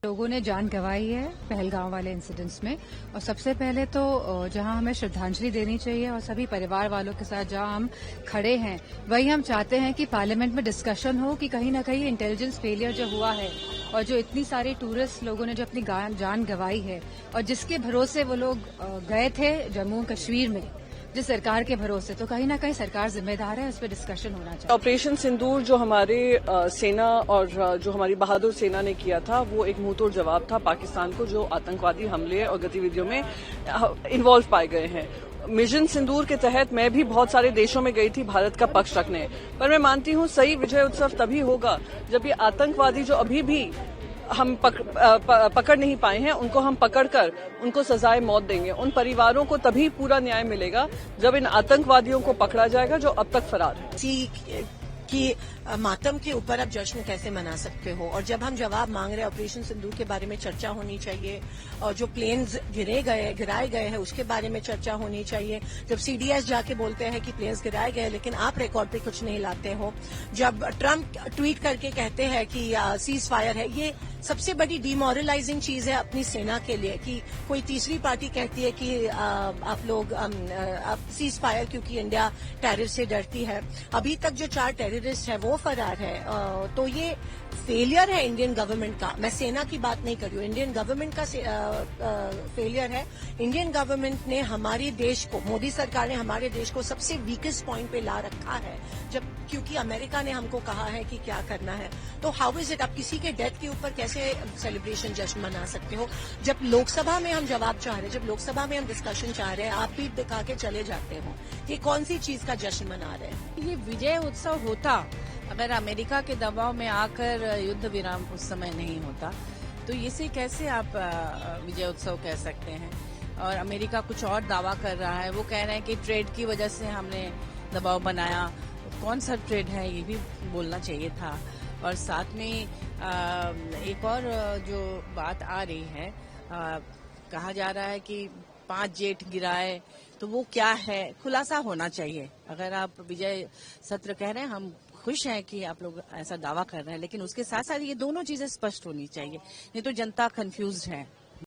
लोगों ने जान गंवाई है पहलगांव वाले इंसिडेंट्स में। और सबसे पहले तो जहां हमें श्रद्धांजलि देनी चाहिए और सभी परिवार वालों के साथ जहां हम खड़े हैं, वही हम चाहते हैं कि पार्लियामेंट में डिस्कशन हो कि कहीं ना कहीं इंटेलिजेंस फेलियर जो हुआ है और जो इतनी सारी टूरिस्ट लोगों ने जो अपनी जान गंवाई है और जिसके भरोसे वो लोग गए थे जम्मू कश्मीर में, जिस सरकार के भरोसे, तो कहीं ना कहीं सरकार जिम्मेदार है, इस पर डिस्कशन होना चाहिए। ऑपरेशन सिंदूर जो हमारे सेना और जो हमारी बहादुर सेना ने किया था, वो एक मुंहतोड़ जवाब था पाकिस्तान को, जो आतंकवादी हमले और गतिविधियों में इन्वॉल्व पाए गए हैं। मिशन सिंदूर के तहत मैं भी बहुत सारे देशों में गई थी भारत का पक्ष रखने, पर मैं मानती हूँ सही विजय उत्सव तभी होगा जब ये आतंकवादी जो अभी भी हम पकड़ नहीं पाए हैं, उनको हम पकड़कर उनको सजाए मौत देंगे। उन परिवारों को तभी पूरा न्याय मिलेगा जब इन आतंकवादियों को पकड़ा जाएगा जो अब तक फरार है। कि मातम के ऊपर आप जश्न कैसे मना सकते हो, और जब हम जवाब मांग रहे हैं ऑपरेशन सिंदूर के बारे में चर्चा होनी चाहिए, और जो प्लेन्स गिराए गए हैं उसके बारे में चर्चा होनी चाहिए। जब सीडीएस जाके बोलते हैं कि प्लेन्स गिराए गए लेकिन आप रिकॉर्ड पे कुछ नहीं लाते हो, जब ट्रंप ट्वीट करके कहते हैं कि सीज फायर है, ये सबसे बड़ी डिमोरलाइजिंग चीज है अपनी सेना के लिए कि कोई तीसरी पार्टी कहती है कि आप लोग आप सीज फायर, क्योंकि इंडिया टेररिस्ट से डरती है। अभी तक जो 4 टेररिस्ट है वो फरार है। तो ये फेलियर है इंडियन गवर्नमेंट का। मैं सेना की बात नहीं कर रही हूँ, इंडियन गवर्नमेंट का फेलियर है। इंडियन गवर्नमेंट ने हमारे देश को, मोदी सरकार ने हमारे देश को सबसे वीकेस्ट पॉइंट पे ला रखा है, जब क्योंकि अमेरिका ने हमको कहा है कि क्या करना है। तो हाउ इज इट, आप किसी के डेथ के ऊपर कैसे सेलिब्रेशन जश्न मना सकते हो? जब लोकसभा में हम जवाब चाह रहे हैं, जब लोकसभा में हम डिस्कशन चाह रहे हैं, आप पीठ दिखा के चले जाते हो। ये कौन सी चीज का जश्न मना रहे हैं? ये विजय उत्सव होता अगर अमेरिका के दबाव में आकर युद्ध विराम उस समय नहीं होता, तो इसे कैसे आप विजय उत्सव कह सकते हैं? और अमेरिका कुछ और दावा कर रहा है, वो कह रहे हैं कि ट्रेड की वजह से हमने दबाव बनाया। कौन सा ट्रेड है ये भी बोलना चाहिए था। और साथ में एक और जो बात आ रही है, कहा जा रहा है कि 5 जेट गिराए, तो वो क्या है, खुलासा होना चाहिए। अगर आप विजय सत्र कह रहे हैं, हम खुश हैं कि आप लोग ऐसा दावा कर रहे हैं, लेकिन उसके साथ साथ ये दोनों चीजें स्पष्ट होनी चाहिए, नहीं तो जनता कंफ्यूज्ड है।